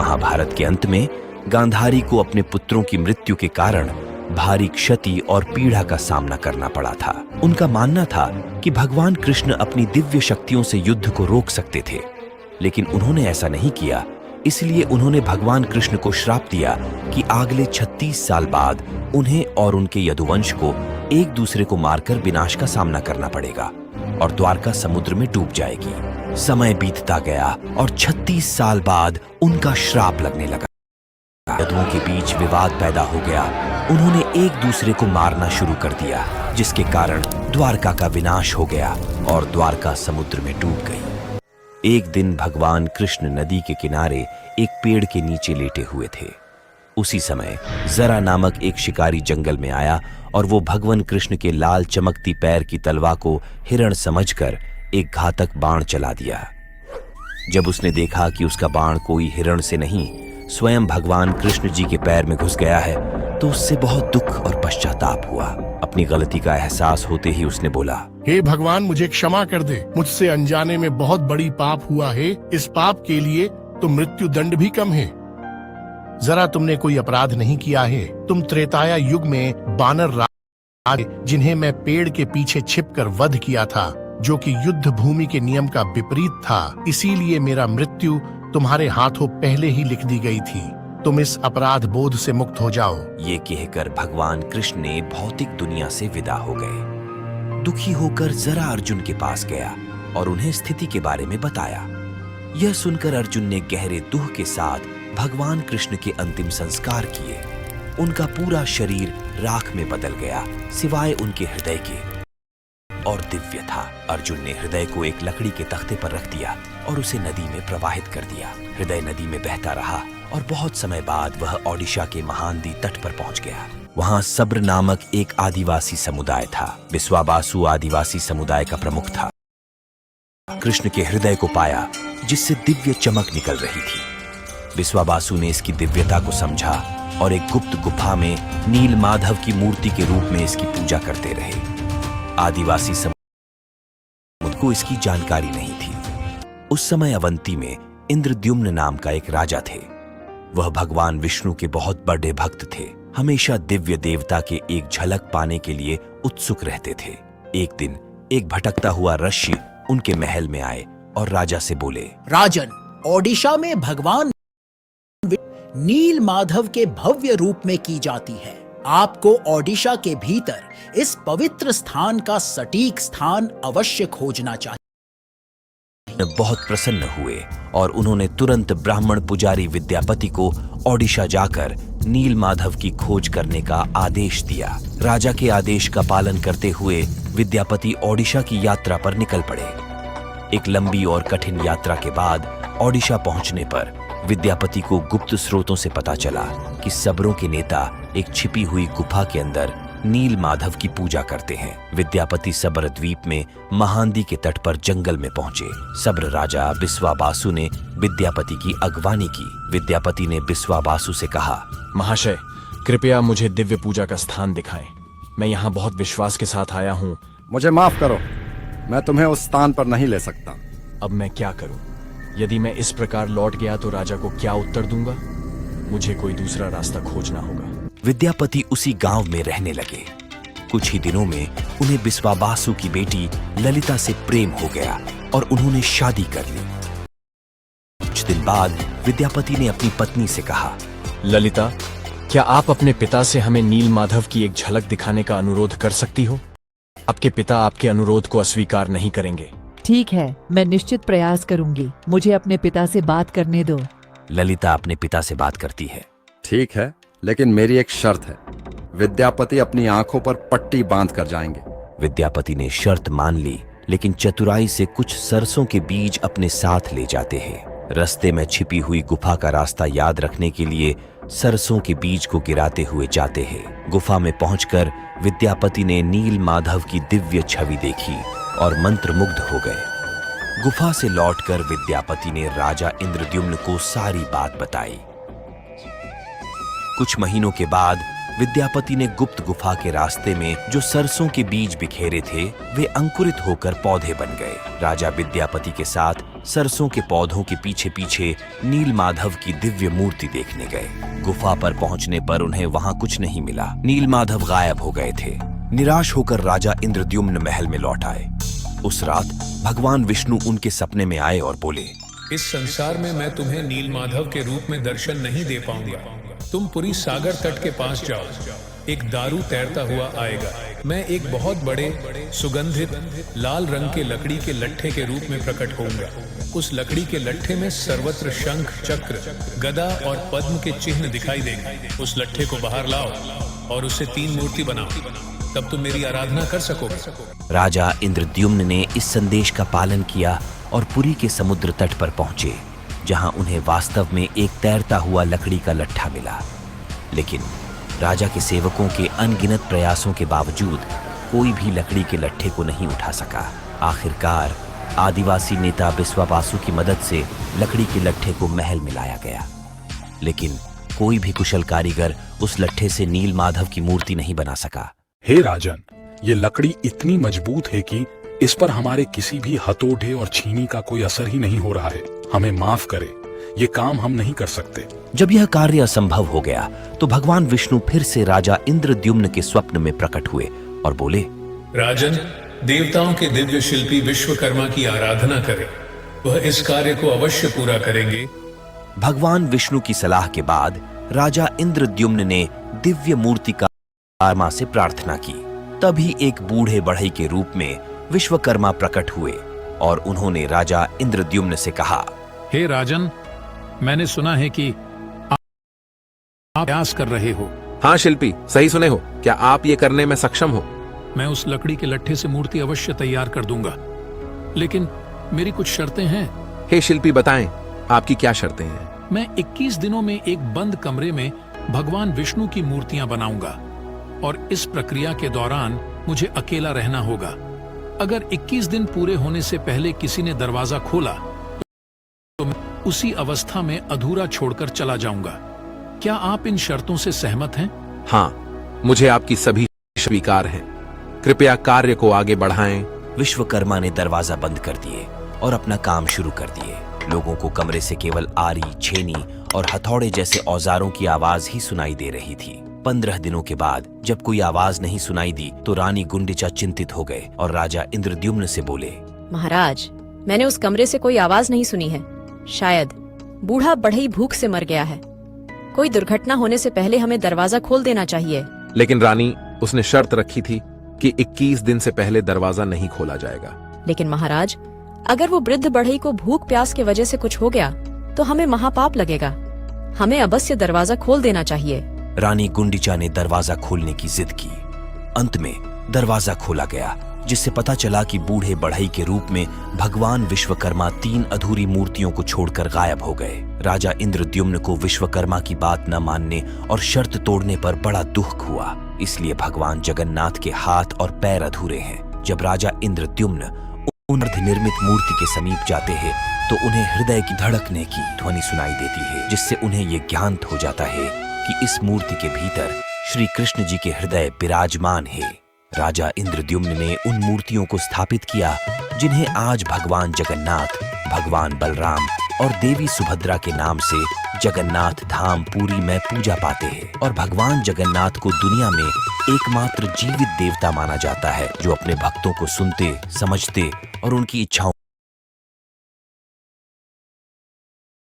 महाभारत के अंत में गांधारी को अपने पुत्रों की मृत्यु के कारण भारी क्षति और पीड़ा का सामना करना पड़ा था। उनका मानना था कि भगवान कृष्ण अपनी दिव्य शक्तियों से युद्ध को रोक सकते थे, लेकिन उन्होंने ऐसा नहीं किया। इसलिए उन्होंने भगवान कृष्ण को श्राप दिया कि अगले 36 साल बाद उन्हें और उनके यदुवंश को एक दूसरे को मारकर विनाश का सामना करना पड़ेगा और द्वारका समुद्र में डूब जाएगी। समय बीतता गया और 36 साल बाद उनका श्राप लगने लगा। यदुओं के बीच विवाद पैदा हो गया। उन्होंने एक दूसरे को मारना शुरू कर दिया, जिसके कारण द्वारका का विनाश हो गया और द्वारका समुद्र में डूब गई। एक दिन भगवान कृष्ण नदी के किनारे एक पेड़ के नीचे लेटे हुए थे। उसी समय जरा नामक एक शिकारी जंगल में आया और वो भगवान कृष्ण के लाल चमकती पैर की तलवार को हिरण समझकर एक घातक बाण चला दिया। जब उसने देखा कि उसका बाण कोई हिरण से नहीं, स्वयं भगवान कृष्ण जी के पैर में घुस गया है, तो उससे बहुत दुख और पश्चाताप हुआ। अपनी गलती का एहसास होते ही उसने बोला, हे भगवान, मुझे क्षमा कर दे। मुझसे अनजाने में बहुत बड़ी पाप हुआ है। इस पाप के लिए तो मृत्यु दंड भी कम है। जरा तुमने कोई अपराध नहीं किया है। तुम त्रेताया युग में बानर राज, जिन्हें मैं पेड़ के पीछे छिपकर वध किया था, जो कि युद्ध भूमि के नियम का विपरीत था। इसीलिए मेरा मृत्यु तुम्हारे हाथों पहले ही लिख दी गई थी। तुम इस अपराध बोध से मुक्त हो जाओ। ये कहकर भगवान कृष्ण ने भौतिक दुनिया से विदा हो गए। दुखी होकर जरा अर्जुन के पास गया और उन्हें स्थिति के बारे में बताया। यह सुनकर अर्जुन ने गहरे दुख के साथ भगवान कृष्ण के अंतिम संस्कार किए। उनका पूरा शरीर राख में बदल गया, सिवाय उनके हृदय के, और दिव्य था। अर्जुन ने हृदय को एक लकड़ी के तख्ते पर रख दिया और उसे नदी में प्रवाहित कर दिया। हृदय नदी में बहता रहा और बहुत समय बाद वह ओडिशा के महानदी तट पर पहुंच गया। वहां सब्र नामक एक आदिवासी समुदाय था। विश्वाबासु आदिवासी समुदाय का प्रमुख था। कृष्ण के हृदय को पाया, जिससे दिव्य चमक निकल रही थी। विश्वाबासु ने इसकी दिव्यता को समझा और एक गुप्त गुफा में नील माधव की मूर्ति के रूप में इसकी पूजा करते रहे। आदिवासी समुदाय को इसकी जानकारी नहीं थी। उस समय अवंती में इंद्रद्युम्न नाम का एक राजा थे। वह भगवान विष्णु के बहुत बड़े भक्त थे। हमेशा दिव्य देवता के एक झलक पाने के लिए उत्सुक रहते थे। एक दिन एक भटकता हुआ ऋषि उनके महल में आए और राजा से बोले, राजन, ओडिशा में भगवान नील माधव के भव्य रूप में की जाती है। आपको ओडिशा के भीतर इस पवित्र स्थान का सटीक स्थान अवश्य खोजना चाहिए। बहुत प्रसन्न हुए और उन्होंने तुरंत ब्राह्मण पुजारी विद्यापति को ओडिशा जाकर नील माधव की खोज करने का आदेश दिया। राजा के आदेश का पालन करते हुए विद्यापति ओडिशा की यात्रा पर निकल पड़े। एक लंबी और कठिन यात्रा के बाद ओडिशा पहुंचने पर विद्यापति को गुप्त स्रोतों से पता चला कि सब्रों के नेता एक छिपी हुई गुफा के अंदर नील माधव की पूजा करते हैं। विद्यापति सब्र द्वीप में महानदी के तट पर जंगल में पहुंचे। सब्र राजा विश्वाबासु ने विद्यापति की अगवानी की। विद्यापति ने विश्वाबासु से कहा, महाशय, कृपया मुझे दिव्य पूजा का स्थान दिखाएं। मैं यहाँ बहुत विश्वास के साथ आया हूँ। मुझे माफ करो, मैं तुम्हें उस स्थान पर नहीं ले सकता। अब मैं क्या करूं? यदि मैं इस प्रकार लौट गया तो राजा को क्या उत्तर दूंगा? मुझे कोई दूसरा रास्ता खोजना होगा। विद्यापति उसी गांव में रहने लगे। कुछ ही दिनों में उन्हें विश्वाबासु की बेटी ललिता से प्रेम हो गया और उन्होंने शादी कर ली। कुछ दिन बाद विद्यापति ने अपनी पत्नी से कहा, ललिता, क्या आप अपने पिता से हमें नील माधव की एक झलक दिखाने का अनुरोध कर सकती हो? आपके पिता आपके अनुरोध को अस्वीकार नहीं करेंगे। ठीक है, मैं निश्चित प्रयास करूंगी। मुझे अपने पिता से बात करने दो। ललिता अपने पिता से बात करती है। ठीक है, लेकिन मेरी एक शर्त है। विद्यापति अपनी आंखों पर पट्टी बांध कर जाएंगे। विद्यापति ने शर्त मान ली, लेकिन चतुराई से कुछ सरसों के बीज अपने साथ ले जाते हैं। रास्ते में छिपी हुई गुफा का रास्ता याद रखने के लिए सरसों के बीज को गिराते हुए जाते हैं। गुफा में पहुंचकर विद्यापति ने नील माधव की दिव्य छवि देखी और मंत्रमुग्ध हो गए। गुफा से लौटकर विद्यापति ने राजा इंद्रद्युम्न को सारी बात बताई। कुछ महीनों के बाद विद्यापति ने गुप्त गुफा के रास्ते में जो सरसों के बीज बिखेरे थे वे अंकुरित होकर पौधे बन गए। राजा विद्यापति के साथ सरसों के पौधों के पीछे पीछे नीलमाधव की दिव्य मूर्ति देखने गए। गुफा पर पहुंचने पर उन्हें वहां कुछ नहीं मिला। नीलमाधव गायब हो गए थे। निराश होकर राजा इंद्रद्युम्न महल में लौट आए। उस रात भगवान विष्णु उनके सपने में आए और बोले, इस संसार में मैं तुम्हें नीलमाधव के रूप में दर्शन नहीं दे पाऊंगा। तुम पुरी सागर तट के पास जाओ, एक दारू तैरता हुआ आएगा। मैं एक बहुत बड़े सुगंधित लाल रंग के लकड़ी के लट्ठे के रूप में प्रकट होऊंगा। उस लकड़ी के लट्ठे में सर्वत्र शंख, चक्र, गदा और पद्म के चिन्ह दिखाई देंगे। उस लट्ठे को बाहर लाओ और उससे 3 मूर्ति बनाओ, तब तुम मेरी आराधना कर सकोगे। राजा इंद्रद्युम्न ने इस संदेश का पालन किया और पुरी के समुद्र तट पर पहुंचे, जहां उन्हें वास्तव में एक तैरता हुआ लकड़ी का लट्ठा मिला। लेकिन राजा के सेवकों के अनगिनत प्रयासों के बावजूद कोई भी लकड़ी के लट्ठे को नहीं उठा सका। आखिरकार आदिवासी नेता बिस्वाबासु की मदद से लकड़ी के लट्ठे को महल में लाया गया, लेकिन कोई भी कुशल कारीगर उस लट्ठे से नीलमाधव की मूर्ति नहीं बना सका। हे राजन, ये लकड़ी इतनी मजबूत है कि इस पर हमारे किसी भी हथौड़े और छीनी का कोई असर ही नहीं हो रहा है। हमें माफ करें, ये काम हम नहीं कर सकते। जब यह कार्य असंभव हो गया तो भगवान विष्णु फिर से राजा इंद्रद्युम्न के स्वप्न में प्रकट हुए और बोले, राजन, देवताओं के दिव्य शिल्पी विश्वकर्मा की आराधना करें, वह इस कार्य को अवश्य पूरा करेंगे। भगवान विष्णु की सलाह के बाद राजा इंद्रद्युम्न ने दिव्य मूर्ति का विश्वकर्मा से प्रार्थना की। तभी एक बूढ़े बढ़ई के रूप में विश्वकर्मा प्रकट हुए और उन्होंने राजा इंद्रद्युम्न से कहा, हे राजन, मैंने सुना है कि आप प्रयास कर रहे हो। हाँ शिल्पी, सही सुने हो। क्या आप ये करने में सक्षम हो? मैं उस लकड़ी के लट्ठे से मूर्ति अवश्य तैयार कर दूंगा, लेकिन मेरी कुछ शर्तें हैं। हे शिल्पी, बताएं आपकी क्या शर्तें हैं? मैं 21 दिनों में एक बंद कमरे में भगवान विष्णु की मूर्तियां बनाऊंगा और इस प्रक्रिया के दौरान मुझे अकेला रहना होगा। अगर 21 दिन पूरे होने से पहले किसी ने दरवाजा खोला तो मैं उसी अवस्था में अधूरा छोड़कर चला जाऊंगा। क्या आप इन शर्तों से सहमत हैं? हाँ, मुझे आपकी सभी स्वीकार हैं। कृपया कार्य को आगे बढ़ाएं। विश्वकर्मा ने दरवाजा बंद कर दिए और अपना काम शुरू कर दिए। लोगों को कमरे से केवल आरी, छेनी और हथौड़े जैसे औजारों की आवाज ही सुनाई दे रही थी। 15 दिनों के बाद जब कोई आवाज नहीं सुनाई दी तो रानी गुंडिचा चिंतित हो गए और राजा इंद्रद्युम्न से बोले, महाराज, मैंने उस कमरे से कोई आवाज नहीं सुनी है। शायद बूढ़ा बढ़ई भूख से मर गया है। कोई दुर्घटना होने से पहले हमें दरवाजा खोल देना चाहिए। लेकिन रानी, उसने शर्त रखी थी कि 21 दिन से पहले दरवाजा नहीं खोला जाएगा। लेकिन महाराज, अगर वो वृद्ध बढ़ई को भूख प्यास की वजह से कुछ हो गया तो हमें महापाप लगेगा। हमें अवश्य दरवाजा खोल देना चाहिए। रानी गुंडिचा ने दरवाजा खोलने की जिद की। अंत में दरवाजा खोला गया, जिससे पता चला कि बूढ़े बढ़ई के रूप में भगवान विश्वकर्मा 3 अधूरी मूर्तियों को छोड़कर गायब हो गए। राजा इंद्रद्युम्न को विश्वकर्मा की बात न मानने और शर्त तोड़ने पर बड़ा दुख हुआ। इसलिए भगवान जगन्नाथ के हाथ और पैर अधूरे हैं। जब राजा इंद्रद्युम्न उन अर्धनिर्मित मूर्ति के समीप जाते हैं तो उन्हें हृदय की धड़कने की ध्वनि सुनाई देती है, जिससे उन्हें ये ज्ञात हो जाता है कि इस मूर्ति के भीतर श्री कृष्ण जी के हृदय विराजमान है। राजा इंद्रद्युम्न ने उन मूर्तियों को स्थापित किया जिन्हें आज भगवान जगन्नाथ, भगवान बलराम और देवी सुभद्रा के नाम से जगन्नाथ धाम पुरी में पूजा पाते हैं। और भगवान जगन्नाथ को दुनिया में एकमात्र जीवित देवता माना जाता है, जो अपने भक्तों को सुनते, समझते और उनकी इच्छाओं